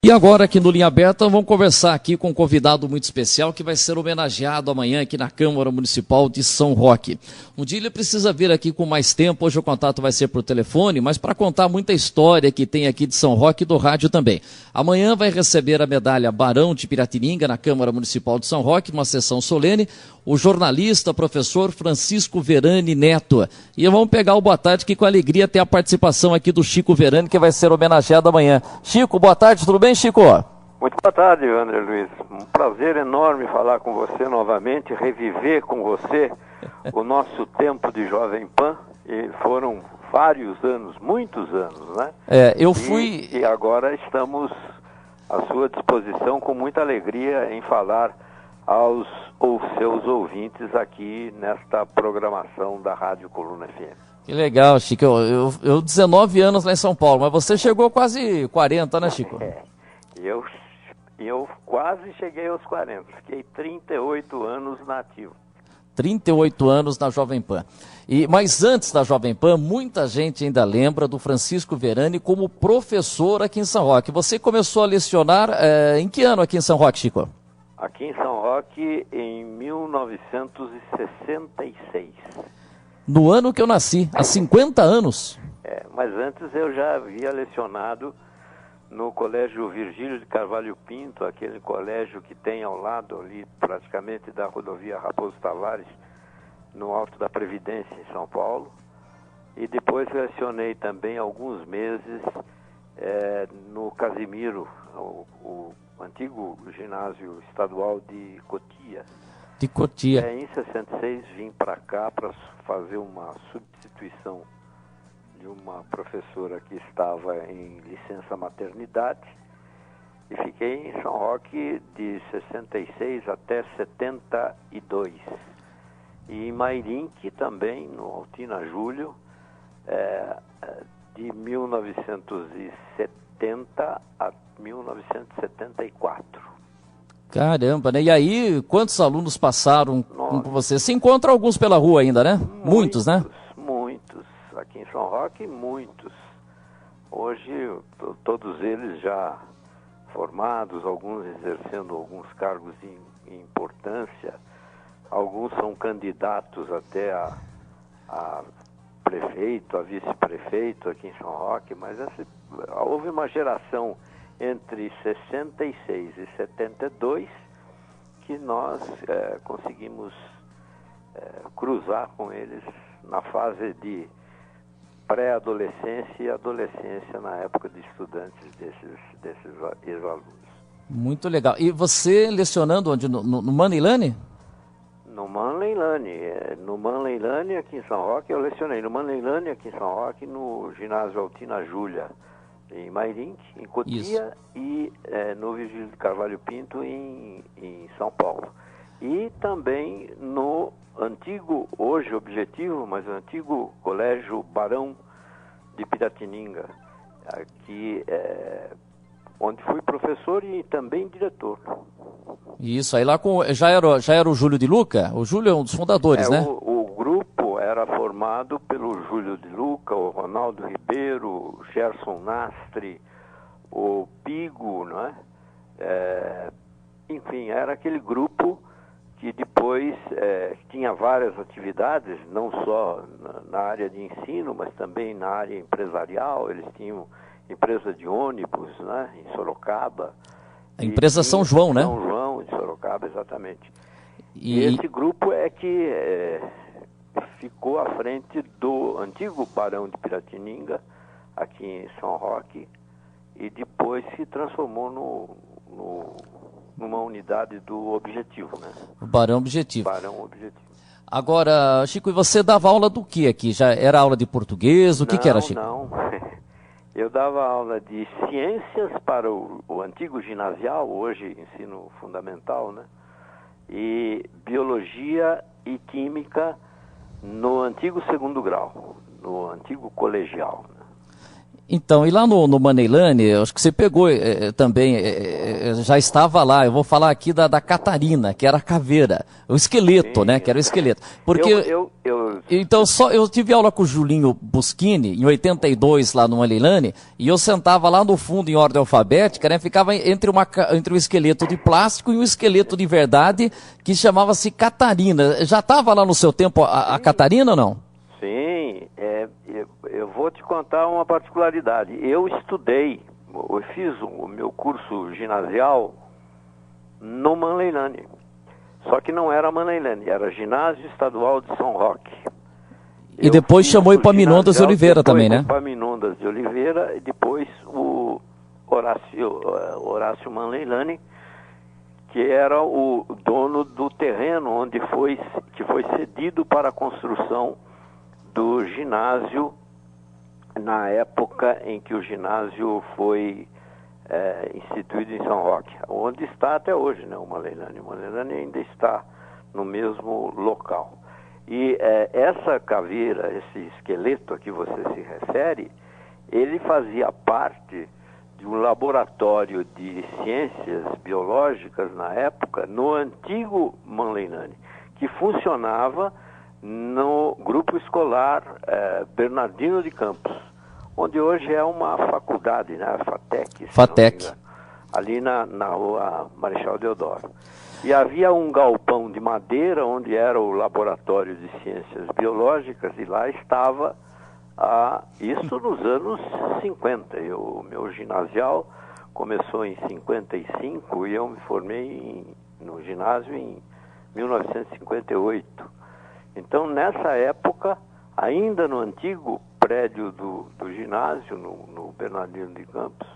E agora aqui no Linha Aberta vamos conversar aqui com um convidado muito especial que vai ser homenageado amanhã aqui na Câmara Municipal de São Roque. Um dia ele precisa vir aqui com mais tempo, hoje o contato vai ser por telefone, mas para contar muita história que tem aqui de São Roque e do rádio também. Amanhã vai receber a medalha Barão de Piratininga na Câmara Municipal de São Roque, numa sessão solene, o jornalista, professor Francisco Verani Neto. E vamos pegar o boa tarde que com alegria tem a participação aqui do Chico Verani, que vai ser homenageado amanhã. Chico, boa tarde, tudo bem, Chico? Muito boa tarde, André Luiz. Um prazer enorme falar com você novamente, reviver com você o nosso tempo de Jovem Pan. E foram vários anos, muitos anos, né? E agora estamos à sua disposição com muita alegria em falar aos seus ouvintes aqui nesta programação da Rádio Coluna FM. Que legal, Chico. Eu 19 anos lá em São Paulo, mas você chegou quase 40, né, Chico? Eu quase cheguei aos 40, fiquei 38 anos na ativa. 38 anos na Jovem Pan. Mas antes da Jovem Pan, muita gente ainda lembra do Francisco Verani como professor aqui em São Roque. Você começou a lecionar em que ano aqui em São Roque, Chico? Aqui em São Roque em 1966. No ano que eu nasci, há 50 anos. Mas antes eu já havia lecionado no Colégio Virgílio de Carvalho Pinto, aquele colégio que tem ao lado ali, praticamente da rodovia Raposo Tavares, no Alto da Previdência, em São Paulo. E depois lecionei também alguns meses no Casimiro, o antigo ginásio estadual de Cotia. De Cotia. Em 66 vim para cá para fazer uma substituição de uma professora que estava em licença maternidade e fiquei em São Roque de 66 até 72. E em Mairinque também, no Altina Júlio, de 1970 a 1974. Caramba, né? E aí, quantos alunos passaram com você? Se encontra alguns pela rua ainda, né? Muitos, né? Muitos. Aqui em São Roque, muitos. Hoje, todos eles já formados, alguns exercendo alguns cargos de importância, alguns são candidatos até a prefeito, a vice-prefeito aqui em São Roque, mas houve uma geração entre 66 e 72 que nós conseguimos cruzar com eles na fase de pré-adolescência e adolescência na época de estudantes desses ex-alunos. Muito legal. E você lecionando onde? No Manleilani? No Manleilani. No Manleilani aqui em São Roque eu lecionei. No Manleilani aqui em São Roque, no ginásio Altina Júlia em Mairinque, em Cotia. Isso. E no Virgílio de Carvalho Pinto em São Paulo. E também no antigo, hoje Objetivo, mas antigo Colégio Barão de Piratininga, aqui, onde fui professor e também diretor. Isso, aí lá já era o Júlio de Luca? O Júlio é um dos fundadores, né? O grupo era formado pelo Júlio de Luca, o Ronaldo Ribeiro, o Gerson Nastre, o Pigo, não é? Enfim, era aquele grupo que depois tinha várias atividades, não só na área de ensino, mas também na área empresarial. Eles tinham empresa de ônibus, né, em Sorocaba. A empresa São João, né? São João, em Sorocaba, exatamente. E esse grupo é que ficou à frente do antigo Barão de Piratininga, aqui em São Roque, e depois se transformou numa unidade do Objetivo, né? O Barão Objetivo. Barão Objetivo. Agora, Chico, e você dava aula do que aqui? Já era aula de português? O que era, Chico? Não, eu dava aula de ciências para o antigo ginasial, hoje ensino fundamental, né? E biologia e química no antigo segundo grau, no antigo colegial, né? Então, e lá no Manleilani, acho que você pegou também, já estava lá, eu vou falar aqui da Catarina, que era a caveira, o esqueleto, sim, né, que era o esqueleto. Porque... Eu Então, eu tive aula com o Julinho Buschini, em 82, lá no Manlilane, e eu sentava lá no fundo, em ordem alfabética, né? Ficava entre um esqueleto de plástico e um esqueleto de verdade, que chamava-se Catarina. Já estava lá no seu tempo a Catarina ou não? Sim, eu vou te contar uma particularidade. Eu fiz o meu curso ginasial no Manlilane. Só que não era Manlilane, era Ginásio Estadual de São Roque. E depois chamou Epaminondas de Oliveira também, né? Epaminondas de Oliveira e depois o Horácio Manlilane, que era o dono do terreno que foi cedido para a construção do ginásio na época em que o ginásio foi instituído em São Roque, onde está até hoje, né, o Manlilane. O Manlilane ainda está no mesmo local. E essa caveira, esse esqueleto a que você se refere, ele fazia parte de um laboratório de ciências biológicas na época, no antigo Manlilane, que funcionava no grupo escolar Bernardino de Campos, onde hoje é uma faculdade, né? FATEC. Ali na rua Marechal Deodoro. E havia um galpão de madeira, onde era o laboratório de ciências biológicas, e lá estava, isso nos anos 50. O meu ginasial começou em 55 e eu me formei no ginásio em 1958. Então, nessa época, ainda no antigo prédio do ginásio, no Bernardino de Campos,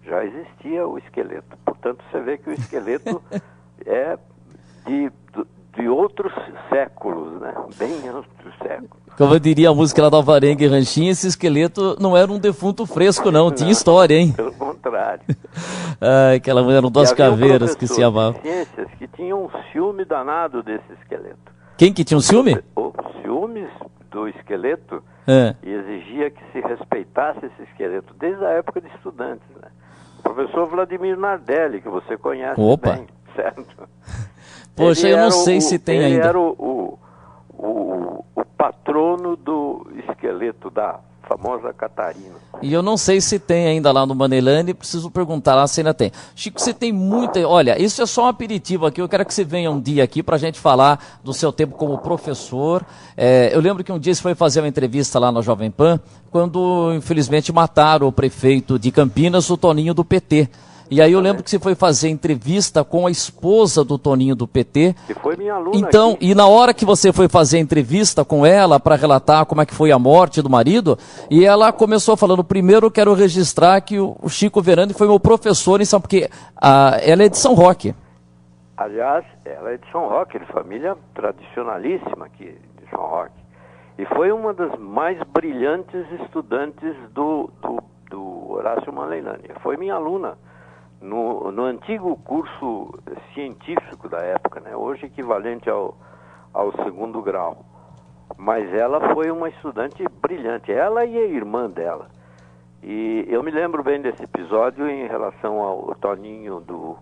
já existia o esqueleto. Portanto, você vê que o esqueleto é de outros séculos, né? Bem outros séculos. Como eu diria a música lá do Alvarenga e Ranchinha, esse esqueleto não era um defunto fresco, não. Tinha história, hein? Pelo contrário. Eram duas caveiras que se amavam. Ciências que tinham um ciúme danado desse esqueleto. Quem que tinha um ciúme? O ciúmes do esqueleto e exigia que se respeitasse esse esqueleto desde a época de estudantes, né? O professor Vladimir Nardelli, que você conhece bem, certo? Poxa, eu não sei se tem ainda. Ele era o patrono do esqueleto da famosa Catarina. E eu não sei se tem ainda lá no Manlilane, preciso perguntar lá se ainda tem. Chico, você tem muita... Olha, isso é só um aperitivo aqui, eu quero que você venha um dia aqui pra gente falar do seu tempo como professor. Eu lembro que um dia você foi fazer uma entrevista lá na Jovem Pan, quando infelizmente mataram o prefeito de Campinas, o Toninho do PT. E aí eu lembro que você foi fazer entrevista com a esposa do Toninho do PT. Que foi minha aluna então, aqui. E na hora que você foi fazer entrevista com ela para relatar como é que foi a morte do marido, e ela começou falando, primeiro eu quero registrar que o Chico Verandi foi meu professor em São... Porque ela é de São Roque. Aliás, ela é de São Roque, de família tradicionalíssima aqui de São Roque. E foi uma das mais brilhantes estudantes do Horácio Manlilane. Foi minha aluna. No antigo curso científico da época, né? Hoje equivalente ao segundo grau. Mas ela foi uma estudante brilhante, ela e a irmã dela. E eu me lembro bem desse episódio em relação ao Toninho do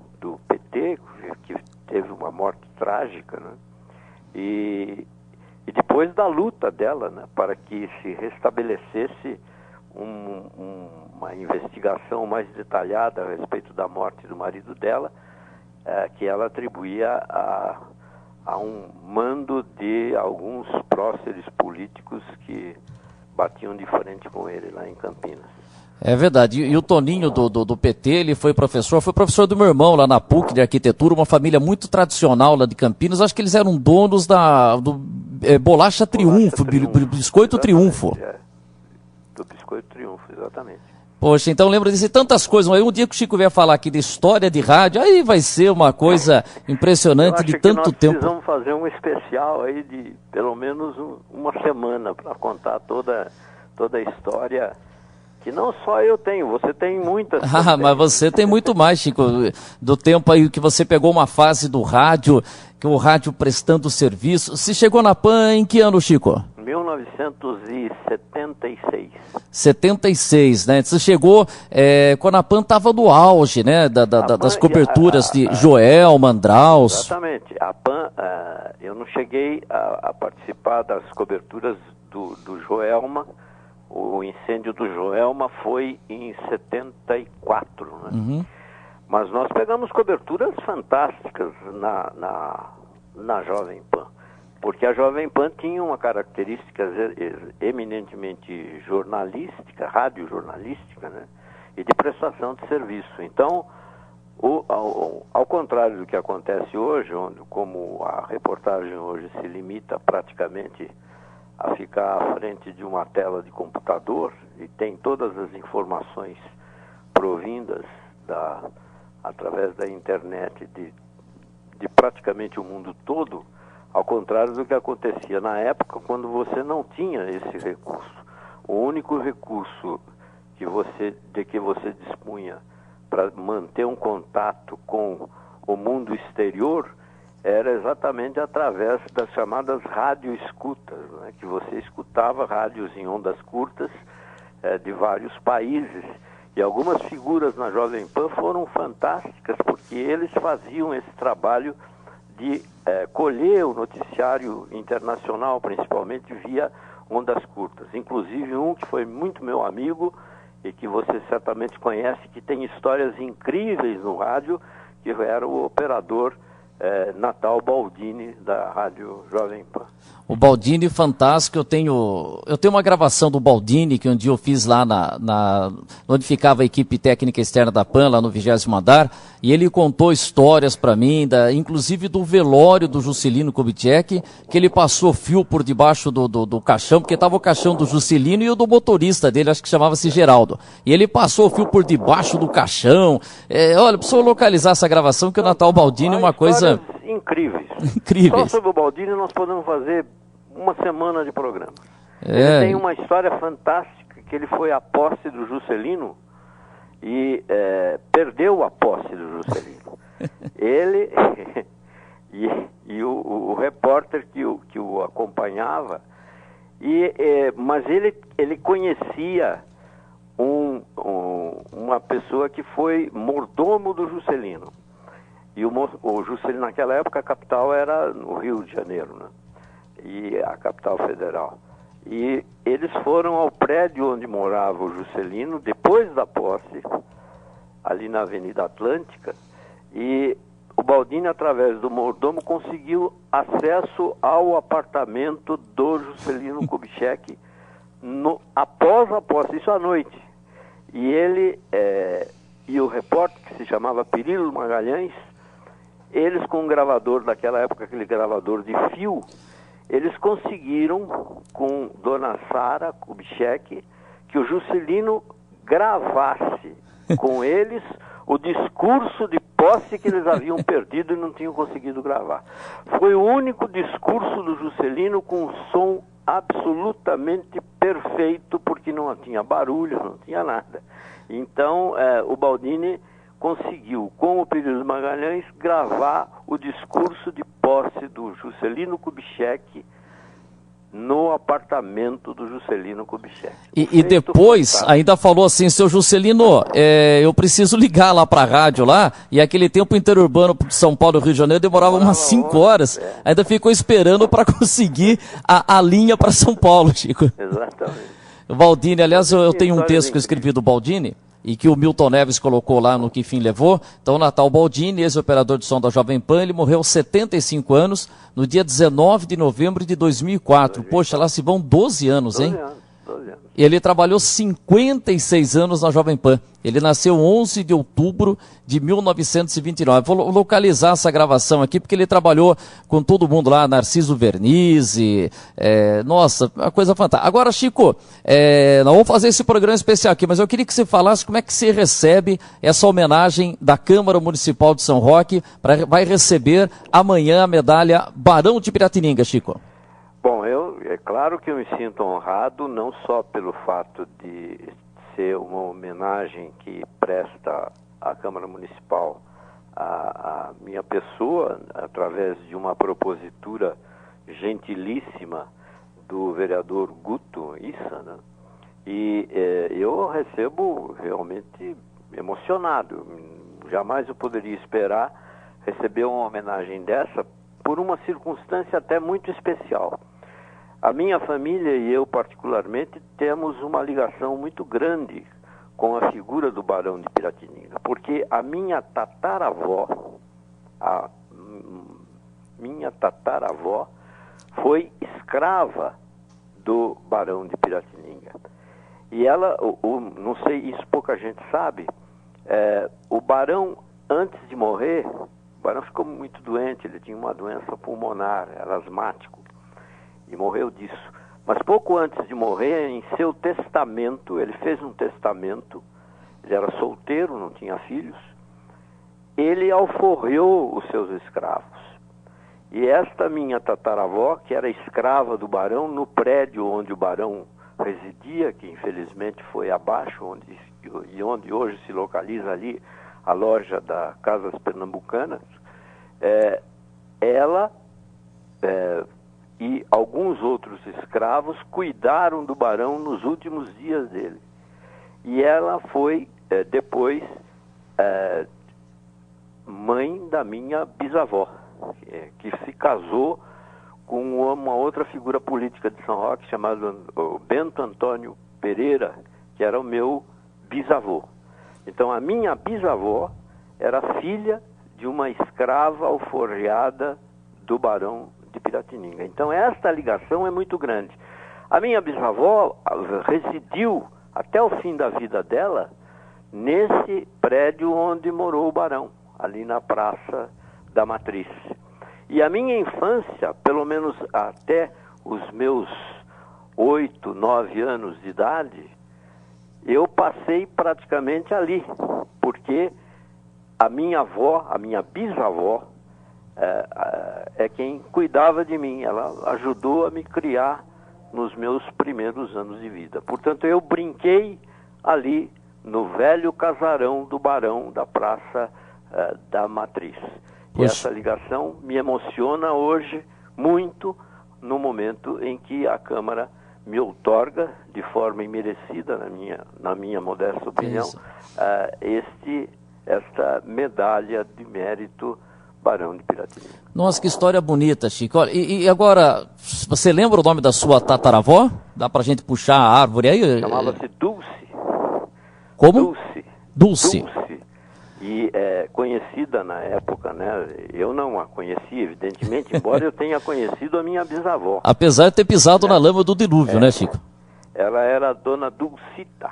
PT, que teve uma morte trágica, né? E depois da luta dela, né? Para que se restabelecesse uma investigação mais detalhada a respeito da morte do marido dela, que ela atribuía a um mando de alguns próceres políticos que batiam de frente com ele lá em Campinas. É verdade. E o Toninho do PT, ele foi professor do meu irmão lá na PUC de arquitetura, uma família muito tradicional lá de Campinas. Acho que eles eram donos do Bolacha Triunfo, Biscoito Triunfo. Do Biscoito Triunfo, exatamente. Poxa, então lembra disso, tantas coisas. Um dia que o Chico vier falar aqui de história de rádio, aí vai ser uma coisa impressionante de tanto tempo. Nós precisamos fazer um especial aí de pelo menos uma semana para contar toda a história, que não só eu tenho, você tem muitas. Mas você tem muito mais, Chico, do tempo aí que você pegou uma fase do rádio, que o rádio prestando serviço. Você chegou na PAN em que ano, Chico? 19 1976. 76, né? Você chegou quando a PAN estava no auge, né? Das coberturas de Joel, Mandraus. Exatamente. A PAN, eu não cheguei a participar das coberturas do Joelma. O incêndio do Joelma foi em 74, né? Uhum. Mas nós pegamos coberturas fantásticas na Jovem Pan, porque a Jovem Pan tinha uma característica eminentemente jornalística, radiojornalística, né? E de prestação de serviço. Então, ao contrário do que acontece hoje, como a reportagem hoje se limita praticamente a ficar à frente de uma tela de computador e tem todas as informações provindas através da internet de praticamente o mundo todo, ao contrário do que acontecia na época, quando você não tinha esse recurso. O único recurso de que você dispunha para manter um contato com o mundo exterior era exatamente através das chamadas radioescutas, né? Que você escutava rádios em ondas curtas de vários países. E algumas figuras na Jovem Pan foram fantásticas, porque eles faziam esse trabalho de colher o noticiário internacional, principalmente via ondas curtas. Inclusive um que foi muito meu amigo e que você certamente conhece, que tem histórias incríveis no rádio, que era o operador Natal Baldini, da Rádio Jovem Pan. O Baldini, fantástico. Eu tenho uma gravação do Baldini, que um dia eu fiz lá onde ficava a equipe técnica externa da PAN, lá no 20º andar, e ele contou histórias para mim, inclusive do velório do Juscelino Kubitschek, que ele passou fio por debaixo do caixão, porque estava o caixão do Juscelino e o do motorista dele, acho que chamava-se Geraldo. E ele passou o fio por debaixo do caixão. Olha, preciso localizar essa gravação, que o Natal Baldini é uma coisa... incríveis. Incríveis. Só sobre o Baldini nós podemos fazer uma semana de programa. Ele tem uma história fantástica, que ele foi à posse do Juscelino e perdeu a posse do Juscelino. Ele e o repórter que o acompanhava, mas ele conhecia uma pessoa que foi mordomo do Juscelino. E o Juscelino, naquela época, a capital era no Rio de Janeiro, né? E a capital federal. E eles foram ao prédio onde morava o Juscelino, depois da posse, ali na Avenida Atlântica, e o Baldini, através do mordomo, conseguiu acesso ao apartamento do Juscelino Kubitschek após a posse, isso à noite. E ele e o repórter, que se chamava Pirillo Magalhães, eles com um gravador daquela época, aquele gravador de fio, eles conseguiram, com Dona Sara Kubitschek, que o Juscelino gravasse com eles o discurso de posse que eles haviam perdido e não tinham conseguido gravar. Foi o único discurso do Juscelino com um som absolutamente perfeito, porque não tinha barulho, não tinha nada. Então, o Baldini conseguiu, com o Pirillo Magalhães, gravar o discurso de posse do Juscelino Kubitschek no apartamento do Juscelino Kubitschek. E depois ainda falou assim: seu Juscelino, eu preciso ligar lá para a rádio lá, e aquele tempo interurbano de São Paulo e Rio de Janeiro demorava umas 5 horas, ainda ficou esperando para conseguir a linha para São Paulo, Chico. Exatamente. O Baldini, aliás, eu tenho um texto que eu escrevi do Baldini, e que o Milton Neves colocou lá no Que Fim Levou. Então, Natal Baldini, ex-operador de som da Jovem Pan, ele morreu aos 75 anos, no dia 19 de novembro de 2004. Poxa, lá se vão 12 anos, hein? 12 anos. E ele trabalhou 56 anos na Jovem Pan. Ele nasceu 11 de outubro de 1929. Vou localizar essa gravação aqui, porque ele trabalhou com todo mundo lá, Narciso Vernizzi, nossa, uma coisa fantástica. Agora, Chico, nós vamos fazer esse programa especial aqui, mas eu queria que você falasse como é que você recebe essa homenagem da Câmara Municipal de São Roque, vai receber amanhã a medalha Barão de Piratininga, Chico. Bom, é claro que eu me sinto honrado, não só pelo fato de ser uma homenagem que presta à Câmara Municipal a minha pessoa, através de uma propositura gentilíssima do vereador Guto Issa, né? E eu recebo realmente emocionado. Jamais eu poderia esperar receber uma homenagem dessa por uma circunstância até muito especial. A minha família e eu particularmente temos uma ligação muito grande com a figura do Barão de Piratininga, porque a minha tataravó foi escrava do Barão de Piratininga. E ela, não sei, isso pouca gente sabe, o Barão, antes de morrer, o Barão ficou muito doente, ele tinha uma doença pulmonar, era asmático, e morreu disso. Mas pouco antes de morrer, em seu testamento, ele fez um testamento, ele era solteiro, não tinha filhos, ele alforreou os seus escravos. E esta minha tataravó, que era escrava do Barão, no prédio onde o Barão residia, que infelizmente foi abaixo, onde hoje se localiza ali a loja da Casas Pernambucanas, ela e alguns outros escravos cuidaram do Barão nos últimos dias dele. E ela foi, depois, mãe da minha bisavó, que se casou com uma outra figura política de São Roque, chamado Bento Antônio Pereira, que era o meu bisavô. Então, a minha bisavó era filha de uma escrava alforreada do Barão de Piratininga. Então, esta ligação é muito grande. A minha bisavó residiu até o fim da vida dela nesse prédio onde morou o Barão, ali na Praça da Matriz. E a minha infância, pelo menos até os meus 8, 9 anos de idade, eu passei praticamente ali, porque a minha avó, a minha bisavó, é quem cuidava de mim. Ela ajudou a me criar nos meus primeiros anos de vida. Portanto, eu brinquei ali no velho casarão do Barão da Praça da Matriz. E essa ligação me emociona hoje muito no momento em que a Câmara me outorga, de forma imerecida, na minha modesta opinião, esta medalha de mérito Barão de Piratininga. Nossa, que história bonita, Chico. E agora, você lembra o nome da sua tataravó? Dá pra gente puxar a árvore aí? Chamava-se Dulce. Como? Dulce. E conhecida na época, né? Eu não a conheci, evidentemente, embora eu tenha conhecido a minha bisavó. Apesar de ter pisado na lama do dilúvio, né, Chico? Ela era a dona Dulcita.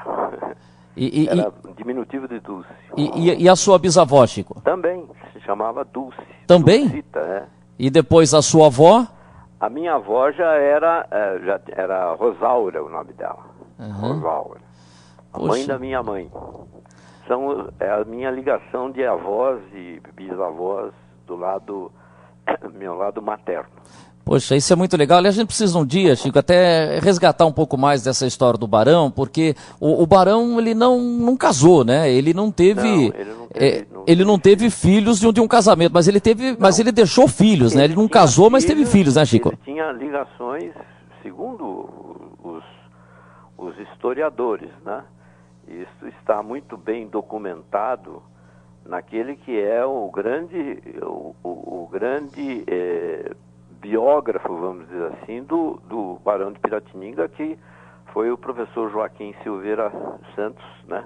Era diminutivo de Dulce. E a sua bisavó, Chico? Também, se chamava Dulce. Também? Dulcita, E depois a sua avó? A minha avó já era Rosaura, o nome dela. Rosaura. A mãe da minha mãe. É a minha ligação de avós e bisavós do meu lado materno. Poxa, isso é muito legal. Aliás, a gente precisa um dia, Chico, até resgatar um pouco mais dessa história do Barão, porque o Barão, ele não casou, né? Ele não teve... Ele não teve filhos de um casamento, mas ele teve, mas ele deixou filhos, né? Ele não casou, mas teve filhos, né, Chico? Ele tinha ligações, segundo os historiadores, né? Isso está muito bem documentado naquele que é o grande biógrafo, vamos dizer assim, do Barão de Piratininga, que foi o professor Joaquim Silveira Santos, né?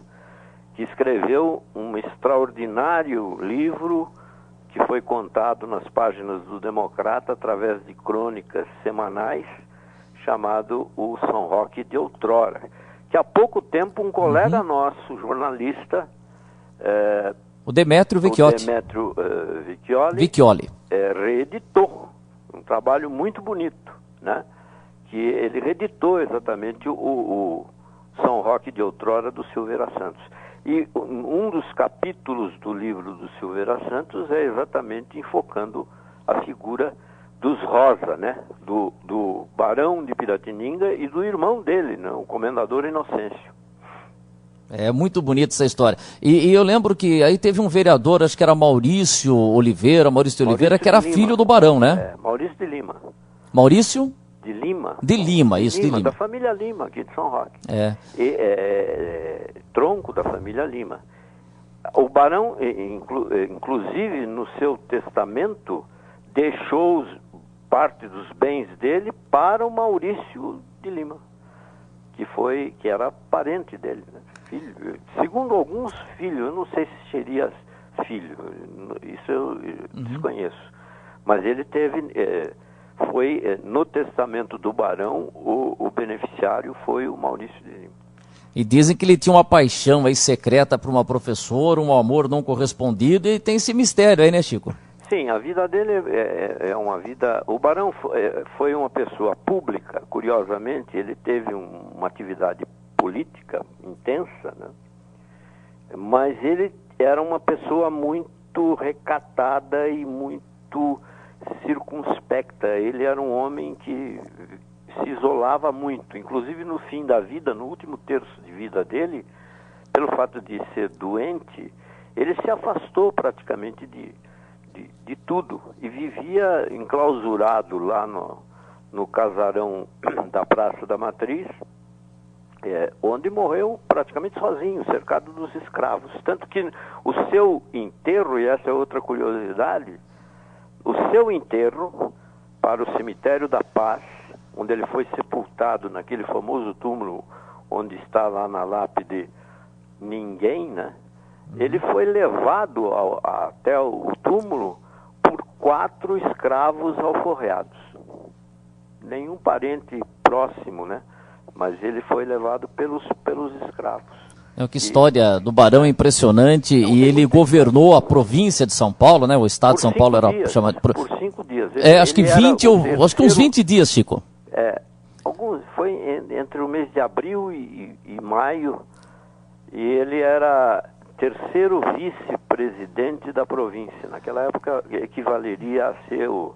Que escreveu um extraordinário livro que foi contado nas páginas do Democrata através de crônicas semanais, chamado O São Roque de Outrora, que há pouco tempo um colega nosso, jornalista, o Demétrio Vecchiotti, Vecchioli, reeditou um trabalho muito bonito, né? Que ele reeditou exatamente o São Roque de Outrora do Silveira Santos. E um dos capítulos do livro do Silveira Santos é exatamente enfocando a figura dos Rosa, né? Do Barão de Piratininga e do irmão dele, né? O Comendador Inocêncio. É muito bonita essa história. E eu lembro que aí teve um vereador, acho que era Maurício de Oliveira, que era filho do Barão, né? Maurício de Lima. Maurício? de Lima. De Lima, isso, de Lima. Da família Lima, aqui de São Roque. Tronco da família Lima. O barão, inclusive, no seu testamento, deixou parte dos bens dele para o Maurício de Lima, que era parente dele, né? Filho, segundo alguns filhos, eu não sei se seria filho, isso eu desconheço, mas ele teve, no testamento do barão, o beneficiário foi o Maurício de Lima. E dizem que ele tinha uma paixão aí secreta por uma professora, um amor não correspondido, e tem esse mistério aí, né, Chico? Sim, a vida dele é uma vida... O barão foi uma pessoa pública, curiosamente, ele teve uma atividade política intensa, né? Mas ele era uma pessoa muito recatada e muito circunspecta. Ele era um homem que se isolava muito, inclusive no fim da vida, no último terço de vida dele, pelo fato de ser doente, ele se afastou praticamente de tudo e vivia enclausurado lá no casarão da Praça da Matriz, onde morreu praticamente sozinho, cercado dos escravos. Tanto que o seu enterro, e essa é outra curiosidade, o seu enterro para o Cemitério da Paz, onde ele foi sepultado naquele famoso túmulo onde está lá na lápide Ninguém, né? Ele foi levado até o túmulo por 4 escravos alforreados. Nenhum parente próximo, né? Mas ele foi levado pelos escravos. Que história do barão é impressionante. E ele governou a província de São Paulo, né? O estado de São Paulo era chamado... Por 5 dias. Acho que uns 20 dias, Chico. Foi entre o mês de abril e maio, e ele era terceiro vice-presidente da província. Naquela época equivaleria a ser o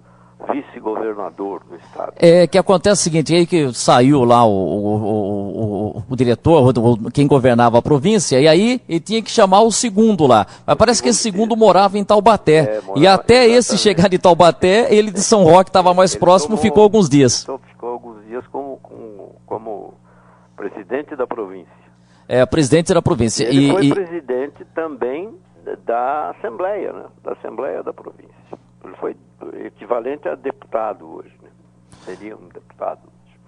vice-governador do estado. Que acontece o seguinte, aí que saiu lá o diretor, quem governava a província, e aí ele tinha que chamar o segundo lá. Mas parece que esse segundo morava em Taubaté. E até esse chegar de Taubaté, ele de São Roque estava mais próximo, ficou alguns dias. Ficou alguns dias como presidente da província. Presidente da província. Ele foi presidente também da Assembleia, né? Da Assembleia da província. Ele foi equivalente a deputado hoje, né? Seria um deputado.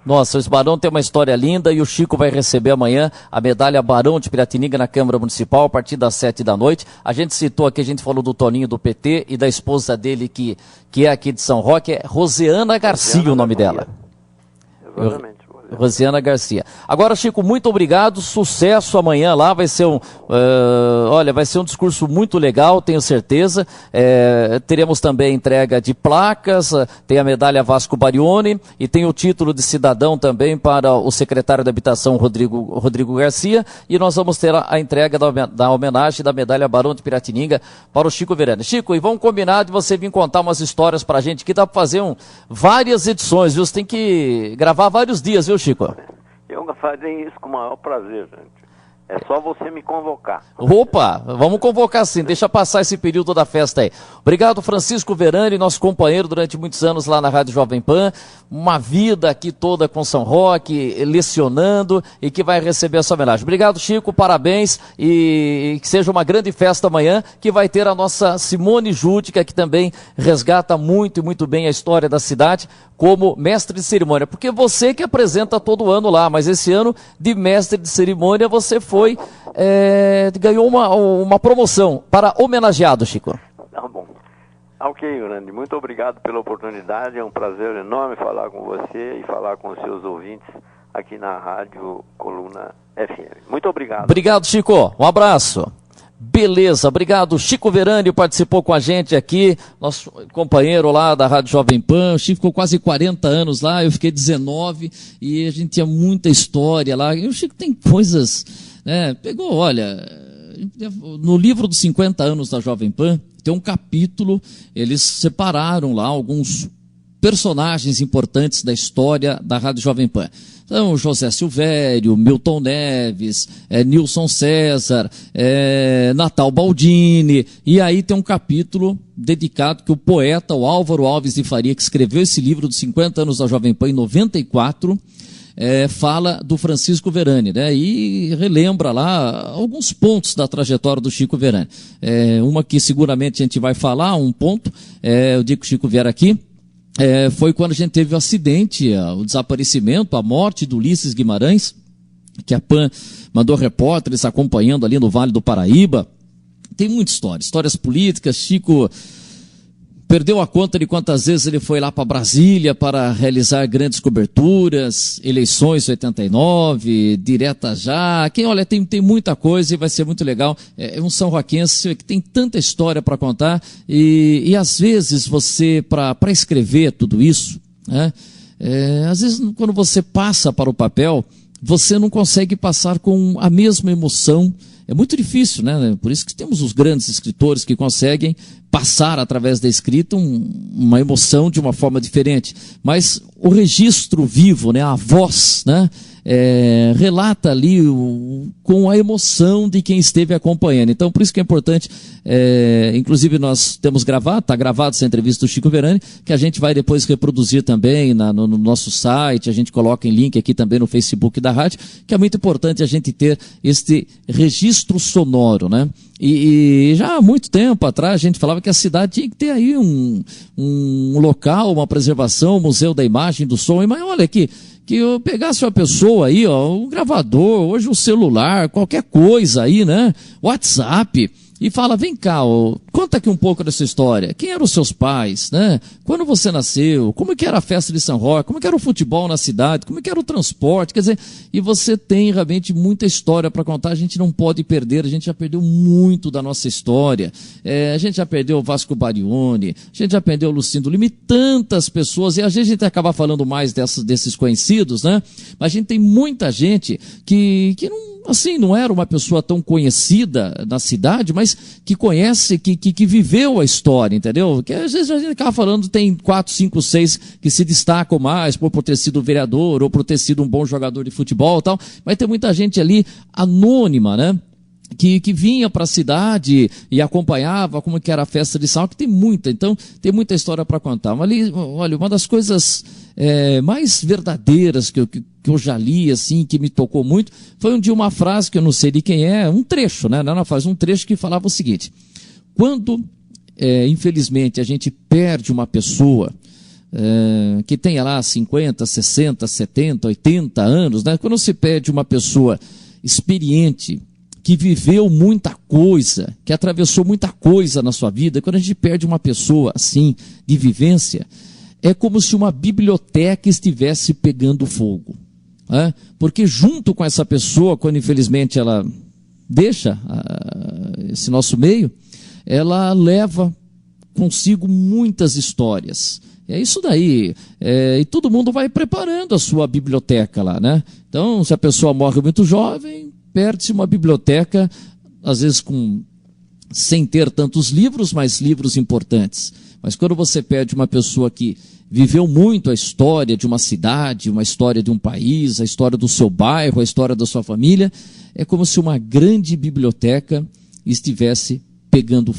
Nossa, o Barão tem uma história linda e o Chico vai receber amanhã a medalha Barão de Piratininga na Câmara Municipal a partir das 7h. A gente citou aqui, a gente falou do Toninho do PT e da esposa dele que é aqui de São Roque, é Roseana Garcia o nome dela. Exatamente. Rosiana Garcia. Agora, Chico, muito obrigado, sucesso amanhã lá, vai ser vai ser um discurso muito legal, tenho certeza. Teremos também a entrega de placas, tem a medalha Vasco Barione e tem o título de cidadão também para o secretário da Habitação, Rodrigo Garcia, e nós vamos ter a entrega da homenagem da medalha Barão de Piratininga para o Chico Verani. Chico, e vamos combinar de você vir contar umas histórias pra gente, que dá pra fazer várias edições, viu? Você tem que gravar vários dias, viu, Chico? Eu farei isso com o maior prazer, gente. É só você me convocar. Opa, vamos convocar sim, deixa passar esse período da festa aí. Obrigado, Francisco Verani, nosso companheiro durante muitos anos lá na Rádio Jovem Pan, uma vida aqui toda com São Roque, lecionando, e que vai receber essa homenagem. Obrigado, Chico, parabéns, e que seja uma grande festa amanhã, que vai ter a nossa Simone Júdica, que também resgata muito e muito bem a história da cidade, como mestre de cerimônia, porque você que apresenta todo ano lá, mas esse ano de mestre de cerimônia você ganhou uma promoção para homenageado, Chico. Tá bom. Ok, Grande, muito obrigado pela oportunidade, é um prazer enorme falar com você e falar com os seus ouvintes aqui na Rádio Coluna FM. Muito obrigado. Obrigado, Chico. Um abraço. Beleza, obrigado. Chico Verani participou com a gente aqui, nosso companheiro lá da Rádio Jovem Pan. O Chico ficou quase 40 anos lá, eu fiquei 19, e a gente tinha muita história lá. E o Chico tem coisas, pegou, olha, no livro dos 50 anos da Jovem Pan, tem um capítulo, eles separaram lá alguns personagens importantes da história da Rádio Jovem Pan. Então, José Silvério, Milton Neves, Nilson César, Natal Baldini, e aí tem um capítulo dedicado que o poeta, o Álvaro Alves de Faria, que escreveu esse livro dos 50 anos da Jovem Pan em 94, fala do Francisco Verani, né? E relembra lá alguns pontos da trajetória do Chico Verani. Uma que seguramente a gente vai falar, um ponto, eu digo que o Chico vier aqui, foi quando a gente teve o acidente, o desaparecimento, a morte do Ulisses Guimarães, que a PAN mandou repórteres acompanhando ali no Vale do Paraíba. Tem muita história, histórias políticas. Chico perdeu a conta de quantas vezes ele foi lá para Brasília para realizar grandes coberturas, eleições 89, direta já. Olha, tem muita coisa e vai ser muito legal. É um são roquense que tem tanta história para contar e às vezes você, para escrever tudo isso, né, às vezes quando você passa para o papel, você não consegue passar com a mesma emoção. É muito difícil, né? Por isso que temos os grandes escritores que conseguem passar através da escrita uma emoção de uma forma diferente. Mas o registro vivo, né? A voz, né? Relata ali com a emoção de quem esteve acompanhando. Então, por isso que é importante, inclusive nós temos gravado, está gravado essa entrevista do Chico Verani, que a gente vai depois reproduzir também no nosso site, a gente coloca em link aqui também no Facebook da rádio, que é muito importante a gente ter este registro sonoro, né? E já há muito tempo atrás a gente falava que a cidade tinha que ter aí um local, uma preservação, um museu da imagem, do som, mas olha aqui, que eu pegasse uma pessoa aí, um gravador, hoje um celular, qualquer coisa aí, né? WhatsApp, e fala, vem cá, conta aqui um pouco dessa história. Quem eram os seus pais, né? Quando você nasceu? Como que era a festa de São Roque? Como que era o futebol na cidade? Como que era o transporte? Quer dizer, e você tem realmente muita história para contar, a gente não pode perder, a gente já perdeu muito da nossa história. A gente já perdeu o Vasco Barione, a gente já perdeu o Lucindo Lima e tantas pessoas, e às vezes a gente acaba falando mais desses conhecidos, né? Mas a gente tem muita gente que não era uma pessoa tão conhecida na cidade, mas que conhece, que viveu a história, entendeu? Que às vezes a gente acaba falando, tem 4, 5, 6 que se destacam mais por ter sido vereador ou por ter sido um bom jogador de futebol e tal, mas tem muita gente ali anônima, né? Que vinha para a cidade e acompanhava como que era a festa de São, que tem muita história para contar. Mas ali, olha, uma das coisas mais verdadeiras que eu já li, assim, que me tocou muito, foi um dia uma frase que eu não sei de quem um trecho, né? Não era uma frase, um trecho que falava o seguinte: quando, infelizmente, a gente perde uma pessoa que tenha lá 50, 60, 70, 80 anos, né? Quando se perde uma pessoa experiente, que viveu muita coisa, que atravessou muita coisa na sua vida, quando a gente perde uma pessoa assim, de vivência, é como se uma biblioteca estivesse pegando fogo. Porque junto com essa pessoa, quando infelizmente ela deixa esse nosso meio, ela leva consigo muitas histórias. É isso daí, e todo mundo vai preparando a sua biblioteca lá, né? Então, se a pessoa morre muito jovem, perde-se uma biblioteca, às vezes sem ter tantos livros, mas livros importantes. Mas quando você perde uma pessoa que viveu muito a história de uma cidade, uma história de um país, a história do seu bairro, a história da sua família, é como se uma grande biblioteca estivesse pegando